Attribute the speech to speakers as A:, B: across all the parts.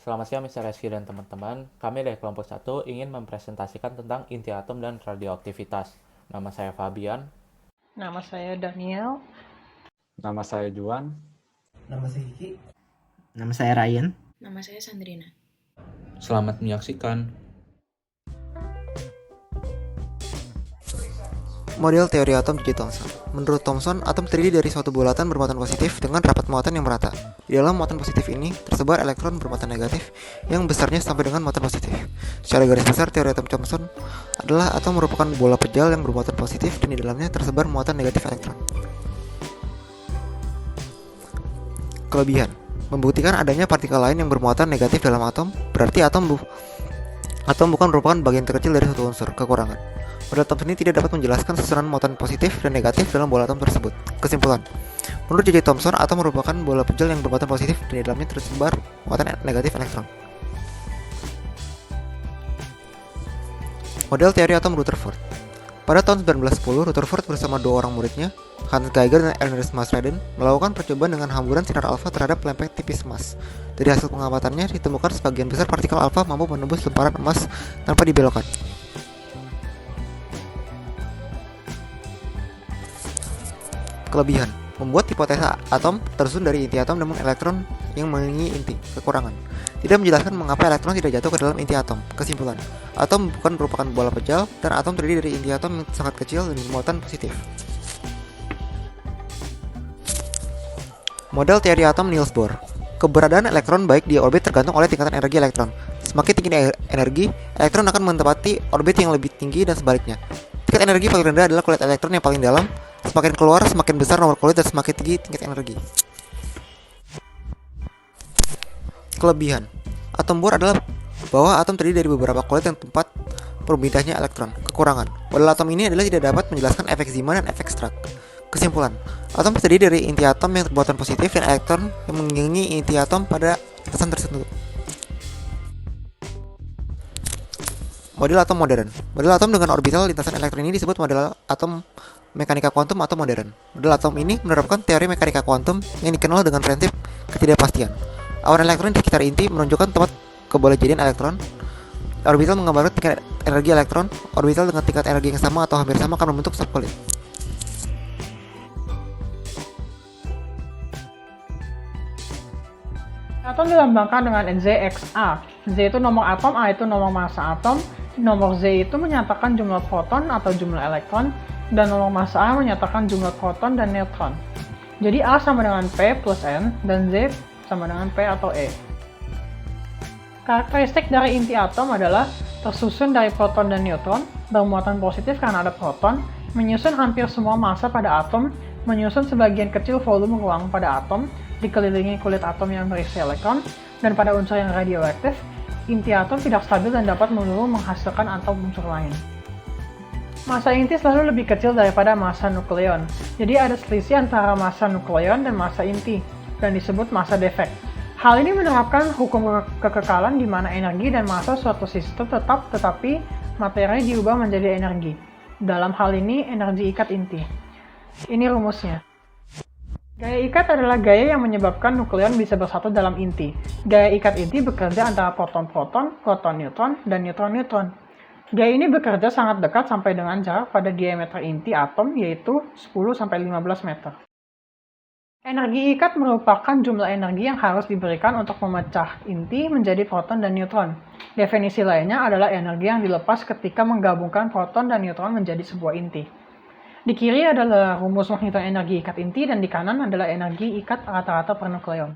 A: Selamat siang Mr. Reski dan teman-teman. Kami dari kelompok 1 ingin mempresentasikan tentang inti atom dan radioaktivitas. Nama saya Fabian.
B: Nama saya Daniel.
C: Nama saya Juan.
D: Nama saya Kiki.
E: Nama saya Ryan.
F: Nama saya Sandrina.
A: Selamat menyaksikan.
D: Model teori atom J. Thomson. Menurut Thomson, atom terdiri dari suatu bulatan bermuatan positif dengan rapat muatan yang merata. Di dalam muatan positif ini tersebar elektron bermuatan negatif yang besarnya sampai dengan muatan positif. Secara garis besar, teori atom Thomson adalah atom merupakan bola pejal yang bermuatan positif dan di dalamnya tersebar muatan negatif elektron. Kelebihan: membuktikan adanya partikel lain yang bermuatan negatif dalam atom, berarti atom bukan merupakan bagian terkecil dari suatu unsur. Kekurangan: model Thomson ini tidak dapat menjelaskan susunan muatan positif dan negatif dalam bola atom tersebut. Kesimpulan: menurut J.J. Thomson, atom merupakan bola pejal yang bermuatan positif dan di dalamnya tersebar muatan negatif elektron. Model teori atom Rutherford. Pada tahun 1910, Rutherford bersama dua orang muridnya, Hans Geiger dan Ernest Masreden, melakukan percobaan dengan hamburan sinar alfa terhadap lempeng tipis emas. Dari hasil pengamatannya, ditemukan sebagian besar partikel alfa mampu menembus lemparan emas tanpa dibelokkan. Kelebihan: membuat hipotesa atom tersusun dari inti atom namun elektron yang mengelilingi inti. Kekurangan: tidak menjelaskan mengapa elektron tidak jatuh ke dalam inti atom. Kesimpulan: atom bukan merupakan bola pejal dan atom terdiri dari inti atom yang sangat kecil dan bermuatan positif. Model teori atom Niels Bohr. Keberadaan elektron baik di orbit tergantung oleh tingkatan energi elektron. Semakin tinggi energi, elektron akan menempati orbit yang lebih tinggi dan sebaliknya. Tingkat energi paling rendah adalah kulit elektron yang paling dalam. Semakin keluar, semakin besar nomor kulit dan semakin tinggi tingkat energi. Kelebihan: atom Bohr adalah bahwa atom terdiri dari beberapa kulit yang tempat perpindahnya elektron. Kekurangan: model atom ini adalah tidak dapat menjelaskan efek Zeeman dan efek Stark. Kesimpulan: atom terdiri dari inti atom yang bermuatan positif dan elektron yang mengelilingi inti atom pada lintasan tertentu. Model atom modern. Model atom dengan orbital lintasan elektron ini disebut model atom mekanika kuantum atau modern. Model atom ini menerapkan teori mekanika kuantum yang dikenal dengan prinsip ketidakpastian. Awan elektron di sekitar inti menunjukkan tempat kebolehjadian elektron. Orbital menggambarkan tingkat energi elektron. Orbital dengan tingkat energi yang sama atau hampir sama akan membentuk subkulit.
B: Atom dilambangkan dengan ZXA. Z itu nomor atom, A itu nomor massa atom. Nomor Z itu menyatakan jumlah proton atau jumlah elektron, dan nomor massa A menyatakan jumlah proton dan neutron. Jadi A sama dengan P plus N, dan Z sama dengan P atau E. Karakteristik dari inti atom adalah tersusun dari proton dan neutron, bermuatan positif karena ada proton, menyusun hampir semua massa pada atom, menyusun sebagian kecil volume ruang pada atom, dikelilingi kulit atom yang berisi elektron, dan pada unsur yang radioaktif, inti atom tidak stabil dan dapat melulu menghasilkan atom unsur lain. Massa inti selalu lebih kecil daripada massa nukleon, jadi ada selisih antara massa nukleon dan massa inti, dan disebut massa defect. Hal ini menerapkan hukum kekekalan di mana energi dan massa suatu sistem tetap, tetapi materi diubah menjadi energi. Dalam hal ini, energi ikat inti. Ini rumusnya. Gaya ikat adalah gaya yang menyebabkan nukleon bisa bersatu dalam inti. Gaya ikat inti bekerja antara proton-proton, proton-neutron, dan neutron-neutron. Gaya ini bekerja sangat dekat sampai dengan jarak pada diameter inti atom, yaitu 10-15 meter. Energi ikat merupakan jumlah energi yang harus diberikan untuk memecah inti menjadi proton dan neutron. Definisi lainnya adalah energi yang dilepas ketika menggabungkan proton dan neutron menjadi sebuah inti. Di kiri adalah rumus menghitung energi ikat inti dan di kanan adalah energi ikat rata-rata per nukleon.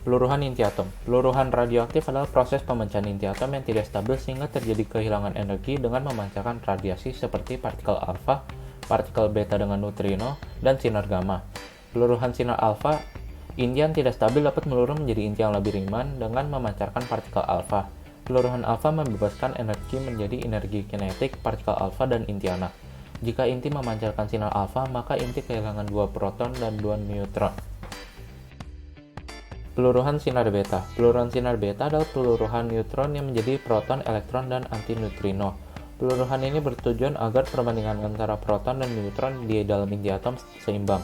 A: Peluruhan inti atom. Peluruhan radioaktif adalah proses pemecahan inti atom yang tidak stabil sehingga terjadi kehilangan energi dengan memancarkan radiasi seperti partikel alfa, partikel beta dengan neutrino, dan sinar gamma. Peluruhan sinar alfa, inti yang tidak stabil dapat meluruh menjadi inti yang lebih ringan dengan memancarkan partikel alfa. Peluruhan alfa membebaskan energi menjadi energi kinetik partikel alfa dan inti anak. Jika inti memancarkan sinar alfa, maka inti kehilangan 2 proton dan 2 neutron. Peluruhan sinar beta. Peluruhan sinar beta adalah peluruhan neutron yang menjadi proton, elektron, dan antineutrino. Peluruhan ini bertujuan agar perbandingan antara proton dan neutron di dalam inti atom seimbang.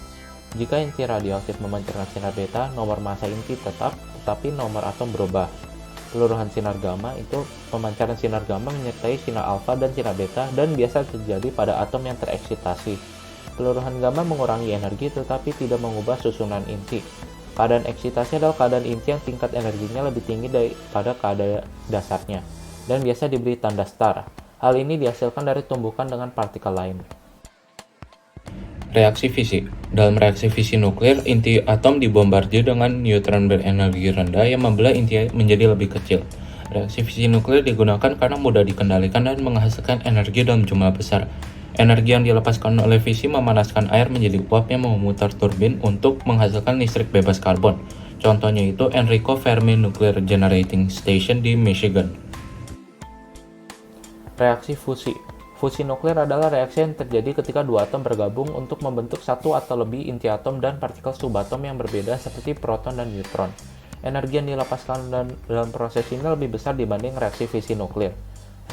A: Jika inti radioaktif memancarkan sinar beta, nomor massa inti tetap, tetapi nomor atom berubah. Peluruhan sinar gamma itu pemancaran sinar gamma menyertai sinar alfa dan sinar beta dan biasa terjadi pada atom yang tereksitasi. Peluruhan gamma mengurangi energi tetapi tidak mengubah susunan inti. Keadaan eksitasi adalah keadaan inti yang tingkat energinya lebih tinggi daripada keadaan dasarnya, dan biasa diberi tanda star. Hal ini dihasilkan dari tumbukan dengan partikel lain. Reaksi fisi. Dalam reaksi fisi nuklir, inti atom dibombardir dengan neutron berenergi rendah yang membelah inti menjadi lebih kecil. Reaksi fisi nuklir digunakan karena mudah dikendalikan dan menghasilkan energi dalam jumlah besar. Energi yang dilepaskan oleh fisi memanaskan air menjadi uap yang memutar turbin untuk menghasilkan listrik bebas karbon. Contohnya itu Enrico Fermi Nuclear Generating Station di Michigan. Reaksi fusi. Fusi nuklir adalah reaksi yang terjadi ketika dua atom bergabung untuk membentuk satu atau lebih inti atom dan partikel subatom yang berbeda seperti proton dan neutron. Energi yang dilepaskan dalam proses ini lebih besar dibanding reaksi fisi nuklir.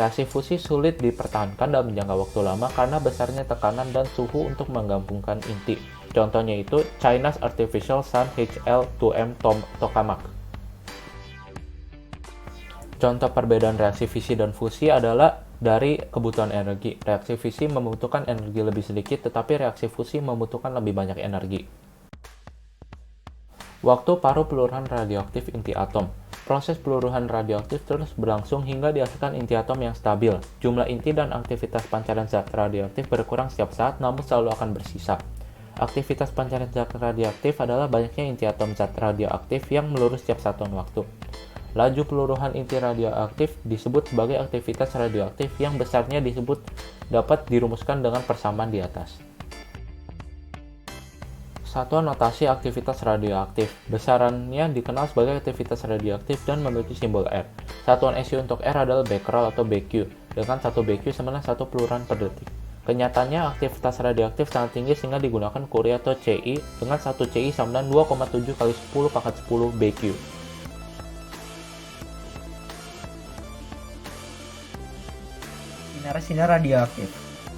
A: Reaksi fusi sulit dipertahankan dalam jangka waktu lama karena besarnya tekanan dan suhu untuk menggabungkan inti. Contohnya itu China's Artificial Sun HL2M tokamak. Contoh perbedaan reaksi fisi dan fusi adalah dari kebutuhan energi. Reaksi fisi membutuhkan energi lebih sedikit, tetapi reaksi fusi membutuhkan lebih banyak energi. Waktu paruh peluruhan radioaktif inti atom. Proses peluruhan radioaktif terus berlangsung hingga dihasilkan inti atom yang stabil. Jumlah inti dan aktivitas pancaran zat radioaktif berkurang setiap saat, namun selalu akan bersisa. Aktivitas pancaran zat radioaktif adalah banyaknya inti atom zat radioaktif yang melurus setiap satuan waktu. Laju peluruhan inti radioaktif disebut sebagai aktivitas radioaktif yang besarnya disebut dapat dirumuskan dengan persamaan di atas. Satuan notasi aktivitas radioaktif. Besarannya dikenal sebagai aktivitas radioaktif dan memiliki simbol R. Satuan SI untuk R adalah becquerel atau BQ, dengan 1 BQ sama 1 peluruhan per detik. Kenyataannya aktivitas radioaktif sangat tinggi sehingga digunakan Curie atau CI dengan 1 CI sama 2,7 kali 10 pangkat 10 BQ.
E: Sinar radioaktif.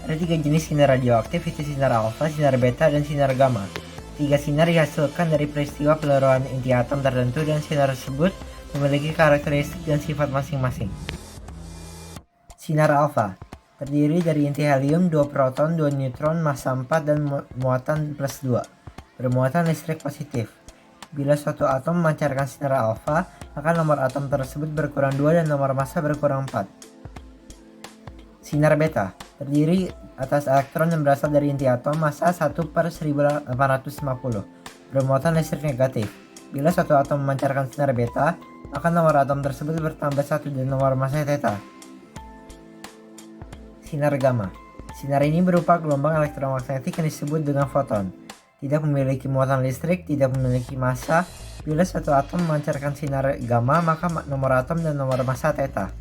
E: Ada 3 jenis sinar radioaktif, yaitu sinar alfa, sinar beta, dan sinar gamma. 3 sinar dihasilkan dari peristiwa peluruhan inti atom tertentu dan sinar tersebut memiliki karakteristik dan sifat masing-masing. Sinar alfa terdiri dari inti helium, 2 proton, 2 neutron, massa 4 dan muatan plus 2, bermuatan listrik positif. Bila suatu atom memancarkan sinar alfa, maka nomor atom tersebut berkurang 2 dan nomor massa berkurang 4. Sinar beta terdiri atas elektron yang berasal dari inti atom massa 1/1850, bermuatan listrik negatif. Bila suatu atom memancarkan sinar beta, maka nomor atom tersebut bertambah 1 dan nomor massa theta. Sinar gamma. Sinar ini berupa gelombang elektromagnetik yang disebut dengan foton. Tidak memiliki muatan listrik, tidak memiliki massa. Bila suatu atom memancarkan sinar gamma, maka nomor atom dan nomor massa theta.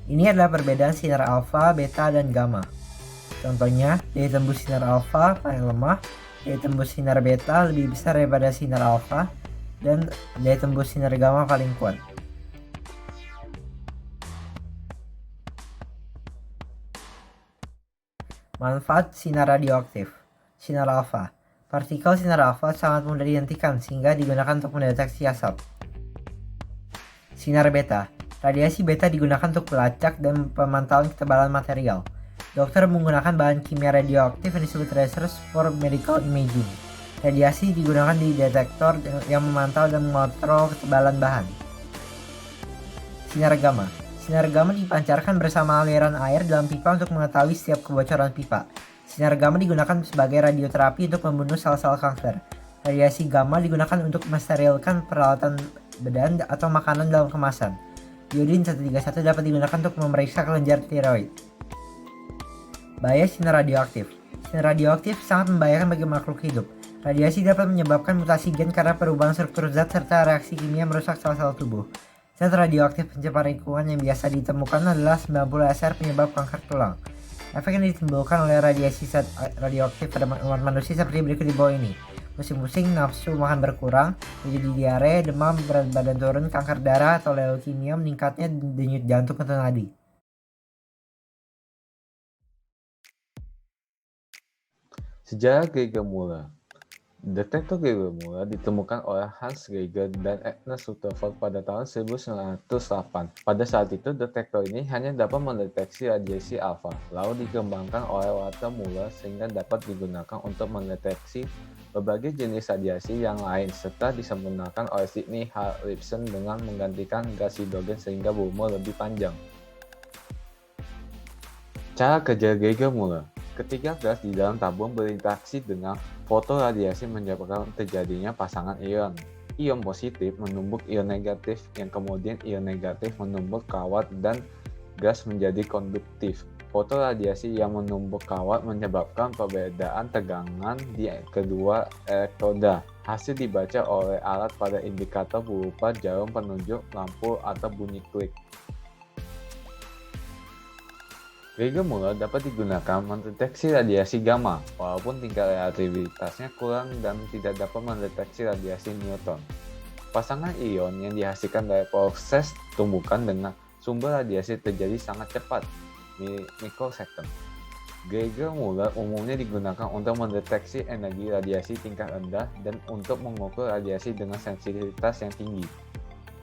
E: Ini adalah perbedaan sinar alfa, beta, dan gamma. Contohnya, daya tembus sinar alfa paling lemah, daya tembus sinar beta lebih besar daripada sinar alfa, dan daya tembus sinar gamma paling kuat. Manfaat sinar radioaktif. Sinar alfa. Partikel sinar alfa sangat mudah dihentikan sehingga digunakan untuk mendeteksi asap. Sinar beta. Radiasi beta digunakan untuk pelacak dan pemantauan ketebalan material. Dokter menggunakan bahan kimia radioaktif yang disebut lasers for medical imaging. Radiasi digunakan di detektor yang memantau dan mengontrol ketebalan bahan. Sinar gamma. Sinar gamma dipancarkan bersama aliran air dalam pipa untuk mengetahui setiap kebocoran pipa. Sinar gamma digunakan sebagai radioterapi untuk membunuh sel-sel kanker. Radiasi gamma digunakan untuk mensterilkan peralatan bedah atau makanan dalam kemasan. Iodin 131 dapat digunakan untuk memeriksa kelenjar tiroid. Bahaya sinar radioaktif. Sinar radioaktif sangat membahayakan bagi makhluk hidup. Radiasi dapat menyebabkan mutasi gen karena perubahan struktur zat serta reaksi kimia merusak sel-sel tubuh. Zat radioaktif pencemar lingkungan yang biasa ditemukan adalah 90 SR penyebab kanker tulang. Efek yang ditimbulkan oleh radiasi zat radioaktif pada umat manusia seperti berikut di bawah ini. Pusing-pusing, nafsu makan berkurang, menjadi diare, demam, berat badan turun, kanker darah atau leukemia, meningkatnya denyut jantung atau nadi.
F: Sejarah Geiger Müller.
C: Detektor Geiger Müller ditemukan oleh Hans Geiger dan Agnes Rutherford pada tahun 1908. Pada saat itu, detektor ini hanya dapat mendeteksi radiasi alfa, lalu dikembangkan oleh Walter Muller sehingga dapat digunakan untuk mendeteksi berbagai jenis radiasi yang lain, serta disempurnakan oleh Sidney H. Lipson dengan menggantikan gas hidrogen sehingga berumur lebih panjang. Cara kerja Geiger-Müller. Ketika gas di dalam tabung berinteraksi dengan fotoradiasi menyebabkan terjadinya pasangan ion. Ion positif menumbuk ion negatif, yang kemudian ion negatif menumbuk kawat dan gas menjadi konduktif. Fotoradiasi yang menumbuk kawat menyebabkan perbedaan tegangan di kedua elektroda. Hasil dibaca oleh alat pada indikator berupa jarum penunjuk, lampu, atau bunyi klik. Geiger-Müller dapat digunakan mendeteksi radiasi gamma, walaupun tingkat relativitasnya kurang dan tidak dapat mendeteksi radiasi Newton. Pasangan ion yang dihasilkan dari proses tumbukan dengan sumber radiasi terjadi sangat cepat, mikrosecond. Geiger-Müller umumnya digunakan untuk mendeteksi energi radiasi tingkat rendah dan untuk mengukur radiasi dengan sensitivitas yang tinggi.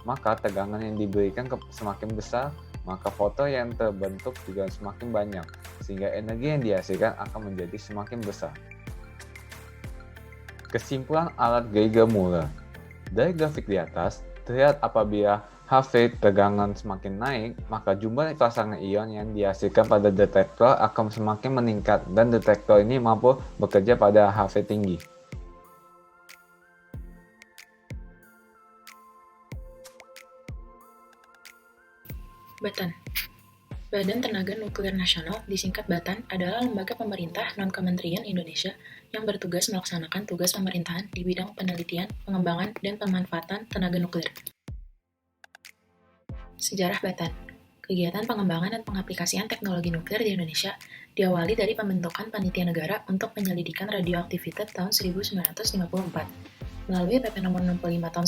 C: Maka tegangan yang diberikan semakin besar, maka foton yang terbentuk juga semakin banyak, sehingga energi yang dihasilkan akan menjadi semakin besar. Kesimpulan alat Geiger-Müller. Dari grafik di atas, terlihat apabila HV tegangan semakin naik, maka jumlah pasangan ion yang dihasilkan pada detektor akan semakin meningkat dan detektor ini mampu bekerja pada HV tinggi.
F: Batan. Badan Tenaga Nuklir Nasional, disingkat BATAN, adalah lembaga pemerintah non-kementerian Indonesia yang bertugas melaksanakan tugas pemerintahan di bidang penelitian, pengembangan, dan pemanfaatan tenaga nuklir. Sejarah BATAN. Kegiatan pengembangan dan pengaplikasian teknologi nuklir di Indonesia diawali dari pembentukan Panitia Negara untuk Penyelidikan Radioaktivitas tahun 1954. Melalui PP nomor 65 tahun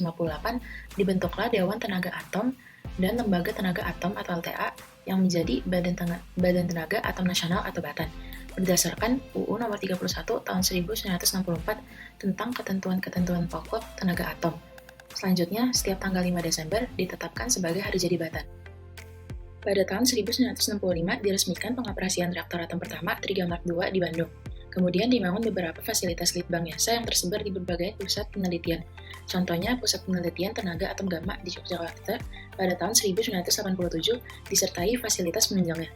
F: 1958, dibentuklah Dewan Tenaga Atom dan Lembaga Tenaga Atom atau LTA yang menjadi Badan Tenaga Atom Nasional atau BATAN berdasarkan UU nomor 31 tahun 1964 tentang ketentuan-ketentuan pokok tenaga atom. Selanjutnya, setiap tanggal 5 Desember ditetapkan sebagai hari jadi BATAN. Pada tahun 1965 diresmikan pengoperasian reaktor atom pertama Triga Mark II di Bandung. Kemudian dibangun beberapa fasilitas litbang Yasa yang tersebar di berbagai pusat penelitian. Contohnya Pusat Penelitian Tenaga Atom Gamma di Yogyakarta pada tahun 1987 disertai fasilitas penunjangnya.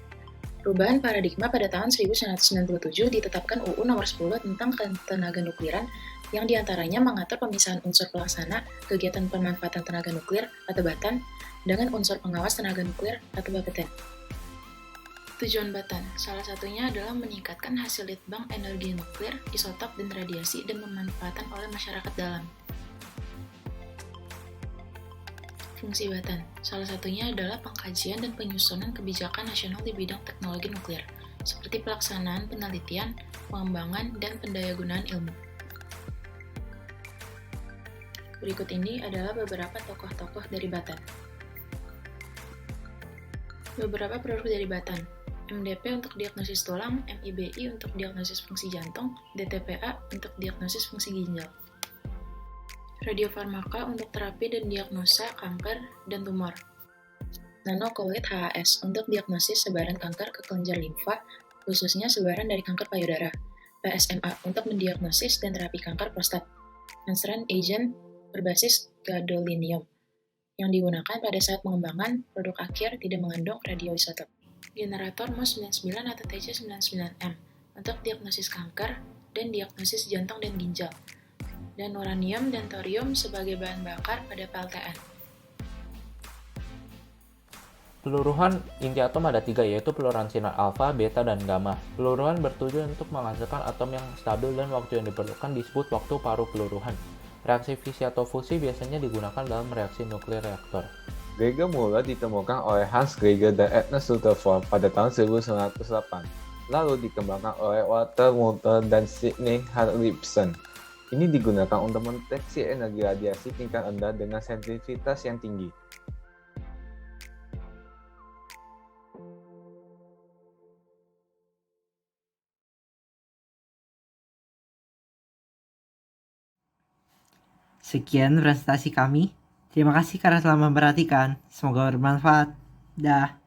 F: Perubahan paradigma pada tahun 1997 ditetapkan UU nomor 10 tentang ketenaga nukliran yang diantaranya mengatur pemisahan unsur pelaksana kegiatan pemanfaatan tenaga nuklir atau BATAN dengan unsur pengawas tenaga nuklir atau BAPETEN. Tujuan BATAN, salah satunya adalah meningkatkan hasil litbang energi nuklir, isotop, dan radiasi dan pemanfaatan oleh masyarakat dalam. Fungsi BATAN, salah satunya adalah pengkajian dan penyusunan kebijakan nasional di bidang teknologi nuklir, seperti pelaksanaan penelitian, pengembangan, dan pendayagunaan ilmu. Berikut ini adalah beberapa tokoh-tokoh dari BATAN. Beberapa produk dari BATAN: MDP untuk diagnosis tulang, MIBI untuk diagnosis fungsi jantung, DTPA untuk diagnosis fungsi ginjal. Radiofarmaka untuk terapi dan diagnosa kanker dan tumor. Nanocolloid HAS untuk diagnosis sebaran kanker ke kelenjar limfa, khususnya sebaran dari kanker payudara. PSMA untuk mendiagnosis dan terapi kanker prostat. Transference agent berbasis gadolinium yang digunakan pada saat pengembangan produk akhir tidak mengandung radioisotop. Generator MOS99 atau TC99M untuk diagnosis kanker dan diagnosis jantung dan ginjal, dan uranium dan thorium sebagai bahan bakar pada PLTN.
A: Peluruhan inti atom ada 3, yaitu peluruhan sinar alfa, beta, dan gamma. Peluruhan bertujuan untuk menghasilkan atom yang stabil dan waktu yang diperlukan disebut waktu paruh peluruhan. Reaksi fisi atau fusi biasanya digunakan dalam reaksi nuklir reaktor.
C: Geiger-Müller ditemukan oleh Hans Geiger dan Agnes Rutherford pada tahun 1908, lalu dikembangkan oleh Walter Muller dan Sidney H. Lipson. Ini digunakan untuk mendeteksi energi radiasi tingkat rendah dengan sensitivitas yang tinggi.
E: Sekian presentasi kami. Terima kasih karena telah memperhatikan. Semoga bermanfaat. Dah.